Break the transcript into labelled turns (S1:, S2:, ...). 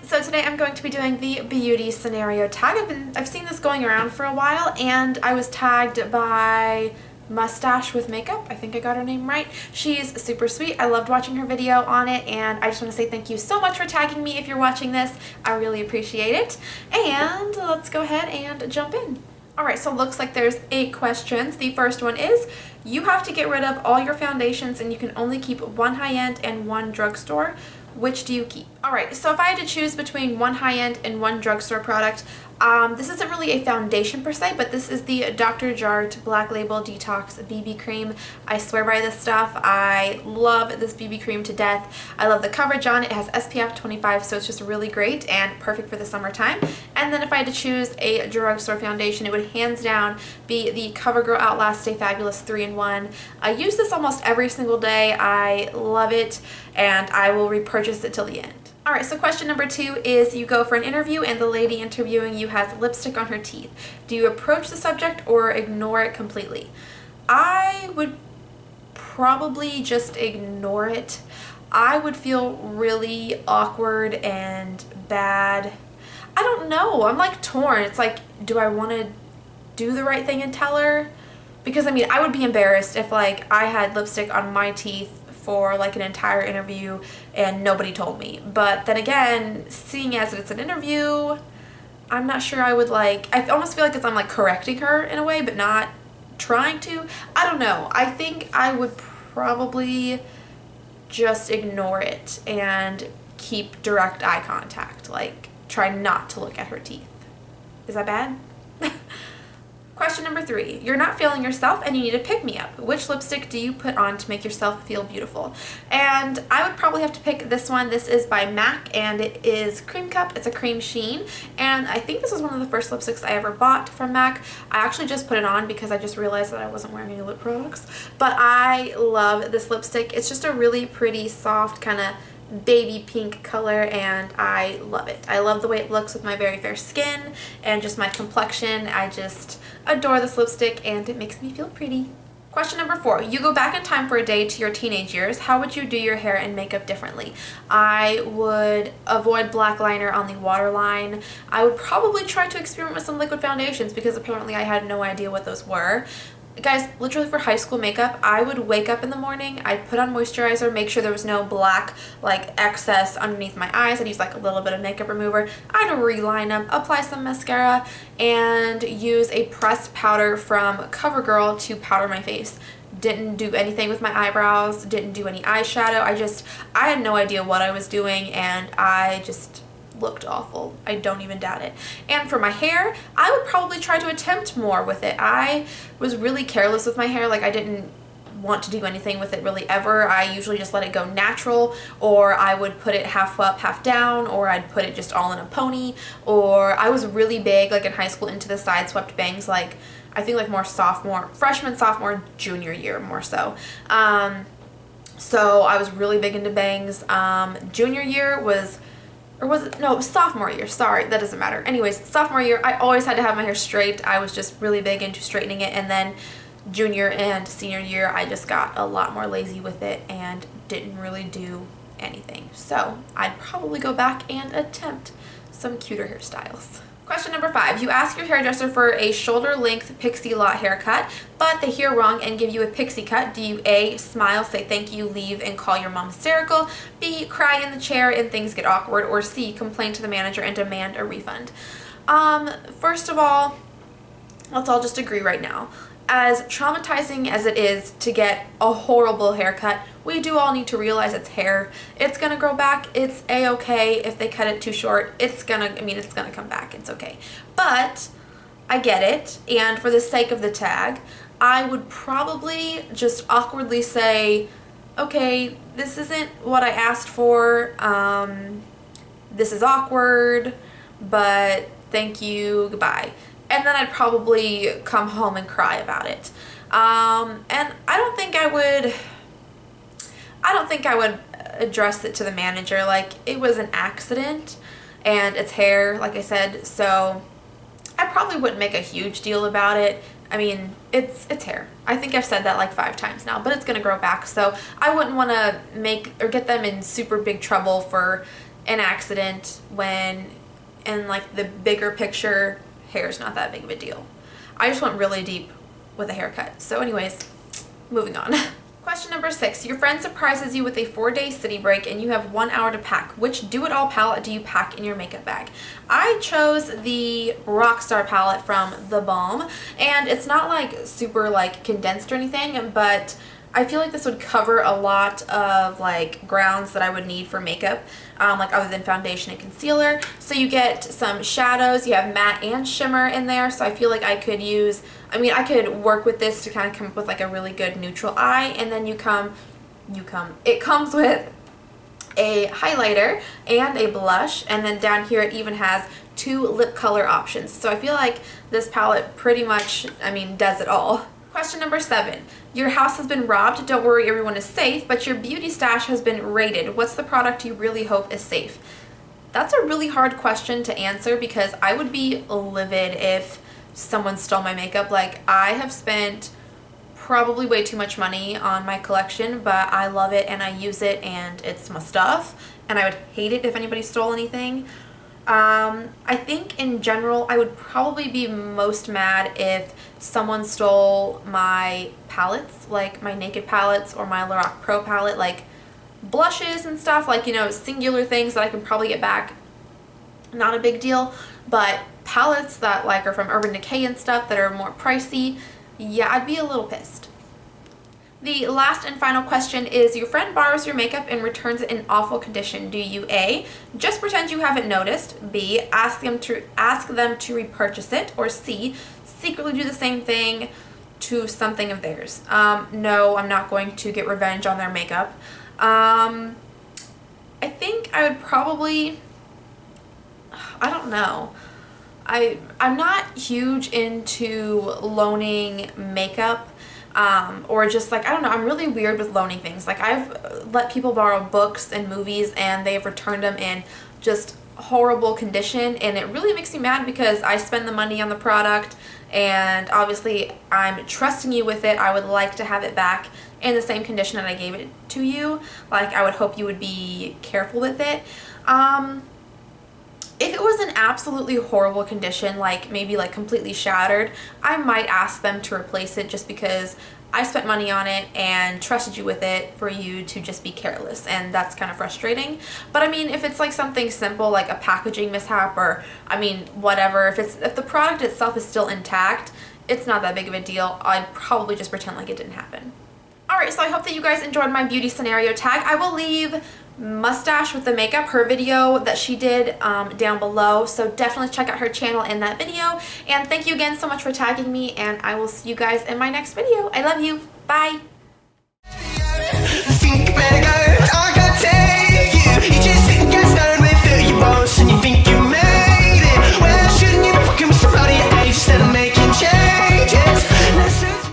S1: So today I'm going to be doing the beauty scenario tag. I've seen this going around for a while, and I was tagged by Mustache with Makeup. I think I got her name right. She's super sweet. I loved watching her video on it, and I just want to say thank you so much for tagging me if you're watching this. I really appreciate it. And let's go ahead and jump in. Alright, so it looks like there's 8 questions. The first one is, you have to get rid of all your foundations and you can only keep one high-end and one drugstore. Which do you keep? Alright, so if I had to choose between one high-end and one drugstore product, this isn't really a foundation per se, but this is the Dr. Jart Black Label Detox BB Cream. I swear by this stuff. I love this BB cream to death. I love the coverage on it. It has SPF 25, so it's just really great and perfect for the summertime. And then if I had to choose a drugstore foundation, it would hands down be the CoverGirl Outlast Stay Fabulous 3-in-1. I use this almost every single day. I love it, and I will repurchase it till the end. Alright, so question number 2 is, you go for an interview and the lady interviewing you has lipstick on her teeth. Do you approach the subject or ignore it completely? I would probably just ignore it. I would feel really awkward and bad. I don't know. I'm like torn. It's like, do I want to do the right thing and tell her? Because I mean, I would be embarrassed if like I had lipstick on my teeth for like an entire interview and nobody told me. But then again, seeing as it's an interview, I'm not sure I would like, I almost feel like I'm like correcting her in a way, but not trying to. I don't know. I think I would probably just ignore it and keep direct eye contact. Like, try not to look at her teeth. Is that bad? Question number 3. You're not feeling yourself and you need a pick-me-up. Which lipstick do you put on to make yourself feel beautiful? And I would probably have to pick this one. This is by MAC and it is Cream Cup. It's a cream sheen. And I think this was one of the first lipsticks I ever bought from MAC. I actually just put it on because I just realized that I wasn't wearing any lip products. But I love this lipstick. It's just a really pretty, soft, kind of baby pink color, and I love it. I love the way it looks with my very fair skin and just my complexion. I just adore this lipstick and it makes me feel pretty. Question number 4. You go back in time for a day to your teenage years. How would you do your hair and makeup differently? I would avoid black liner on the waterline. I would probably try to experiment with some liquid foundations because apparently I had no idea what those were. Guys, literally for high school makeup, I would wake up in the morning, I'd put on moisturizer, make sure there was no black like excess underneath my eyes. I'd use like a little bit of makeup remover. I'd reline them, apply some mascara, and use a pressed powder from CoverGirl to powder my face. Didn't do anything with my eyebrows, didn't do any eyeshadow. I had no idea what I was doing, and I just looked awful. I don't even doubt it. And for my hair, I would probably try to attempt more with it. I was really careless with my hair. Like, I didn't want to do anything with it really ever. I usually just let it go natural, or I would put it half up, half down, or I'd put it just all in a pony, or I was really big like in high school into the side swept bangs, like I think like more freshman, sophomore, junior year more so. So I was really big into bangs. Junior year was, or was it? No, it was sophomore year. Sorry, that doesn't matter. Anyways, sophomore year, I always had to have my hair straight. I was just really big into straightening it. And then junior and senior year, I just got a lot more lazy with it and didn't really do anything. So I'd probably go back and attempt some cuter hairstyles. Question number 5. You ask your hairdresser for a shoulder-length pixie lot haircut, but they hear wrong and give you a pixie cut. Do you A, smile, say thank you, leave, and call your mom hysterical, B, cry in the chair and things get awkward, or C, complain to the manager and demand a refund? First of all, let's all just agree right now. As traumatizing as it is to get a horrible haircut, we do all need to realize it's hair. It's gonna grow back. It's a-okay if they cut it too short. It's gonna come back. It's okay. But I get it, and for the sake of the tag, I would probably just awkwardly say, okay, this isn't what I asked for. This is awkward, but thank you, goodbye. And then I'd probably come home and cry about it. And I don't think I would address it to the manager. Like, it was an accident and it's hair, like I said, so I probably wouldn't make a huge deal about it. I mean, it's hair. I think I've said that like 5 times now, but it's gonna grow back, so I wouldn't want to make or get them in super big trouble for an accident when in like the bigger picture, hair's not that big of a deal. I just went really deep with a haircut. So anyways, moving on. Question number 6. Your friend surprises you with a 4-day city break and you have 1 hour to pack. Which do-it-all palette do you pack in your makeup bag? I chose the Rockstar palette from The Balm, and it's not like super like condensed or anything, but I feel like this would cover a lot of like grounds that I would need for makeup, like other than foundation and concealer. So you get some shadows, you have matte and shimmer in there, so I feel like I could use, I could work with this to kind of come up with like a really good neutral eye, and then it comes with a highlighter and a blush, and then down here it even has 2 lip color options. So I feel like this palette pretty much, does it all. Question number 7. Your house has been robbed. Don't worry, everyone is safe, but your beauty stash has been raided. What's the product you really hope is safe? That's a really hard question to answer because I would be livid if someone stole my makeup. Like, I have spent probably way too much money on my collection, but I love it and I use it and it's my stuff, and I would hate it if anybody stole anything. I think in general I would probably be most mad if someone stole my palettes, like my Naked palettes or my Lorac Pro palette, like blushes and stuff, like, singular things that I can probably get back, not a big deal. But palettes that like are from Urban Decay and stuff that are more pricey, yeah, I'd be a little pissed. The last and final question is, your friend borrows your makeup and returns it in awful condition. Do you A, just pretend you haven't noticed, B, ask them to repurchase it, or C, secretly do the same thing to something of theirs? No, I'm not going to get revenge on their makeup. I think I would probably, I don't know. I'm not huge into loaning makeup. Or just like, I don't know, I'm really weird with loaning things. Like, I've let people borrow books and movies and they've returned them in just horrible condition, and it really makes me mad because I spend the money on the product and obviously I'm trusting you with it. I would like to have it back in the same condition that I gave it to you. Like, I would hope you would be careful with it. If it was an absolutely horrible condition, like maybe like completely shattered, I might ask them to replace it just because I spent money on it and trusted you with it for you to just be careless, and that's kind of frustrating. But if it's like something simple like a packaging mishap or whatever, if the product itself is still intact, it's not that big of a deal. I'd probably just pretend like it didn't happen. Alright, so I hope that you guys enjoyed my beauty scenario tag. I will leave Mustache with the makeup, her video that she did, down below, so definitely check out her channel in that video. And thank you again so much for tagging me, and I will see you guys in my next video. I love you. Bye!